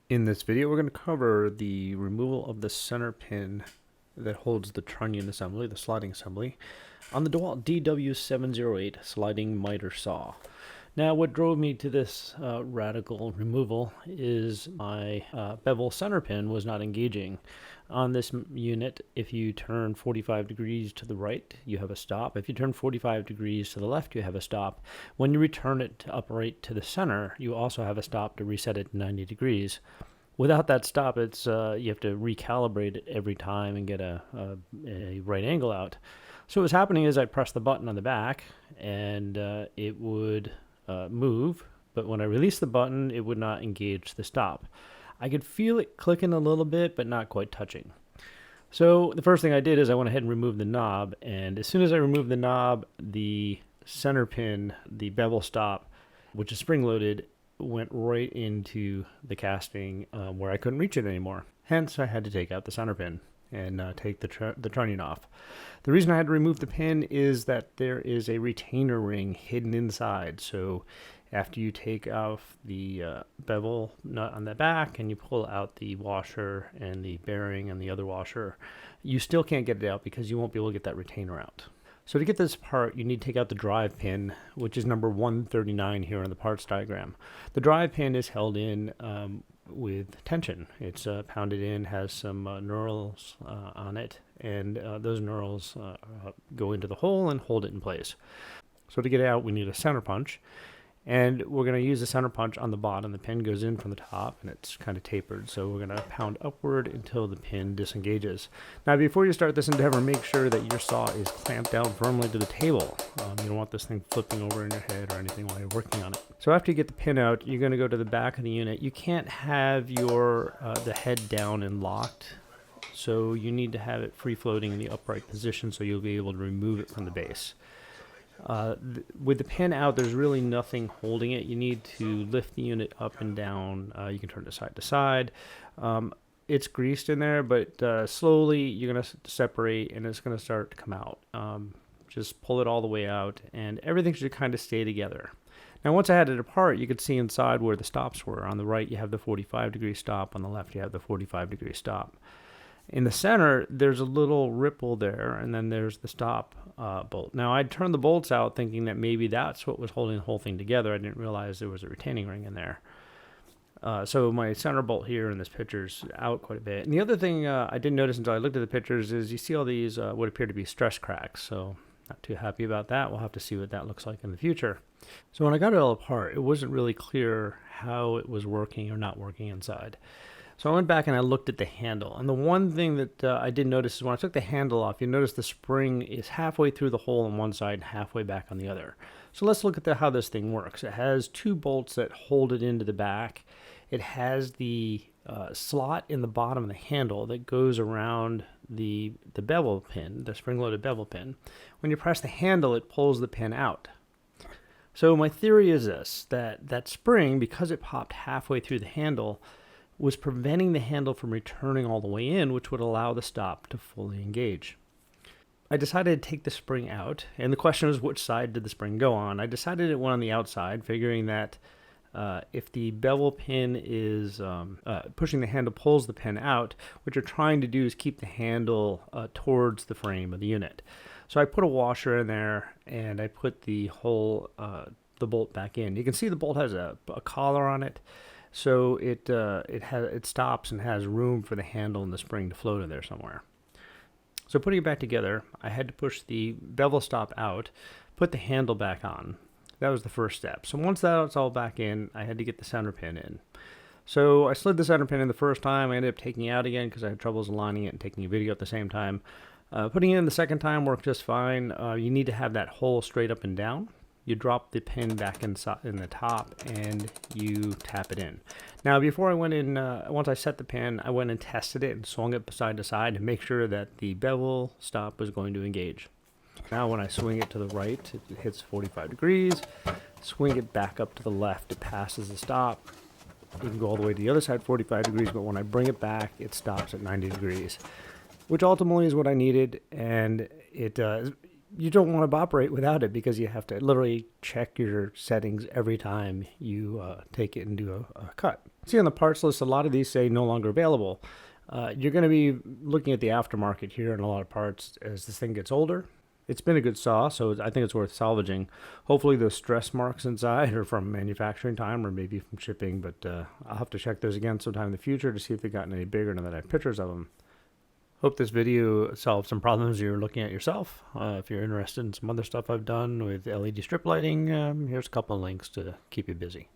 In this video, we're going to cover the removal of the center pin that holds the trunnion assembly, the sliding assembly, on the Dewalt DW708 Sliding Miter saw. Now, what drove me to this radical removal is my bevel center pin was not engaging. On this unit, if you turn 45 degrees to the right, you have a stop. If you turn 45 degrees to the left, you have a stop. When you return it to upright to the center, you also have a stop to reset it 90 degrees. Without that stop, it's you have to recalibrate it every time and get a right angle out. So what was happening is I'd press the button on the back, and it would move, but when I released the button, it would not engage the stop. I could feel it clicking a little bit, but not quite touching. So the first thing I did is I went ahead and removed the knob, and as soon as I removed the knob, the center pin, the bevel stop, which is spring-loaded, went right into the casting where I couldn't reach it anymore. Hence, I had to take out the center pin and take the trunnion off. The reason I had to remove the pin is that there is a retainer ring hidden inside. So after you take off the bevel nut on the back and you pull out the washer and the bearing and the other washer, you still can't get it out because you won't be able to get that retainer out. So to get this apart, you need to take out the drive pin, which is number 139 here on the parts diagram. The drive pin is held in with tension. It's pounded in, has some knurls on it, and those knurls go into the hole and hold it in place. So to get it out, we need a center punch. And we're going to use the center punch on the bottom. The pin goes in from the top, and it's kind of tapered. So we're going to pound upward until the pin disengages. Now, before you start this endeavor, make sure that your saw is clamped down firmly to the table. You don't want this thing flipping over in your head or anything while you're working on it. So after you get the pin out, you're going to go to the back of the unit. You can't have your the head down and locked. So you need to have it free-floating in the upright position so you'll be able to remove it from the base. With the pin out, there's really nothing holding it. You need to lift the unit up and down. You can turn it side to side. It's greased in there, but slowly you're going to separate and it's going to start to come out. Just pull it all the way out and everything should kind of stay together. Now, once I had it apart, you could see inside where the stops were. On the right, you have the 45-degree stop. On the left, you have the 45-degree stop. In the center, there's a little ripple there, and then there's the stop bolt. Now, I'd turned the bolts out thinking that maybe that's what was holding the whole thing together. I didn't realize there was a retaining ring in there. So my center bolt here in this picture's out quite a bit. And the other thing I didn't notice until I looked at the pictures is you see all these what appear to be stress cracks. So not too happy about that. We'll have to see what that looks like in the future. So when I got it all apart, it wasn't really clear how it was working or not working inside. So I went back and I looked at the handle. And the one thing that I did notice is when I took the handle off, you notice the spring is halfway through the hole on one side and halfway back on the other. So let's look at how this thing works. It has two bolts that hold it into the back. It has the slot in the bottom of the handle that goes around the bevel pin, the spring-loaded bevel pin. When you press the handle, it pulls the pin out. So my theory is this, that spring, because it popped halfway through the handle, was preventing the handle from returning all the way in, which would allow the stop to fully engage. I decided to take the spring out, and the question was which side did the spring go on. I decided it went on the outside, figuring that if the bevel pin is pushing the handle pulls the pin out, what you're trying to do is keep the handle towards the frame of the unit. So I put a washer in there, and I put the whole the bolt back in. You can see the bolt has a collar on it. So it stops and has room for the handle and the spring to float in there somewhere. So putting it back together, I had to push the bevel stop out, put the handle back on. That was the first step. So once that's all back in, I had to get the center pin in. So I slid the center pin in the first time. I ended up taking it out again because I had troubles aligning it and taking a video at the same time. Putting it in the second time worked just fine. You need to have that hole straight up and down. You drop the pin back inside in the top and you tap it in. Now, before I went in, once I set the pin, I went and tested it and swung it side to side to make sure that the bevel stop was going to engage. Now, when I swing it to the right, it hits 45 degrees. Swing it back up to the left, it passes the stop. You can go all the way to the other side, 45 degrees, but when I bring it back, it stops at 90 degrees, which ultimately is what I needed, and it you don't want to operate without it because you have to literally check your settings every time you take it and do a cut. See on the parts list, a lot of these say no longer available. You're going to be looking at the aftermarket here in a lot of parts as this thing gets older. It's been a good saw, so I think it's worth salvaging. Hopefully those stress marks inside are from manufacturing time or maybe from shipping, but I'll have to check those again sometime in the future to see if they've gotten any bigger now that I have pictures of them. Hope this video solved some problems you're looking at yourself. If you're interested in some other stuff I've done with LED strip lighting, here's a couple of links to keep you busy.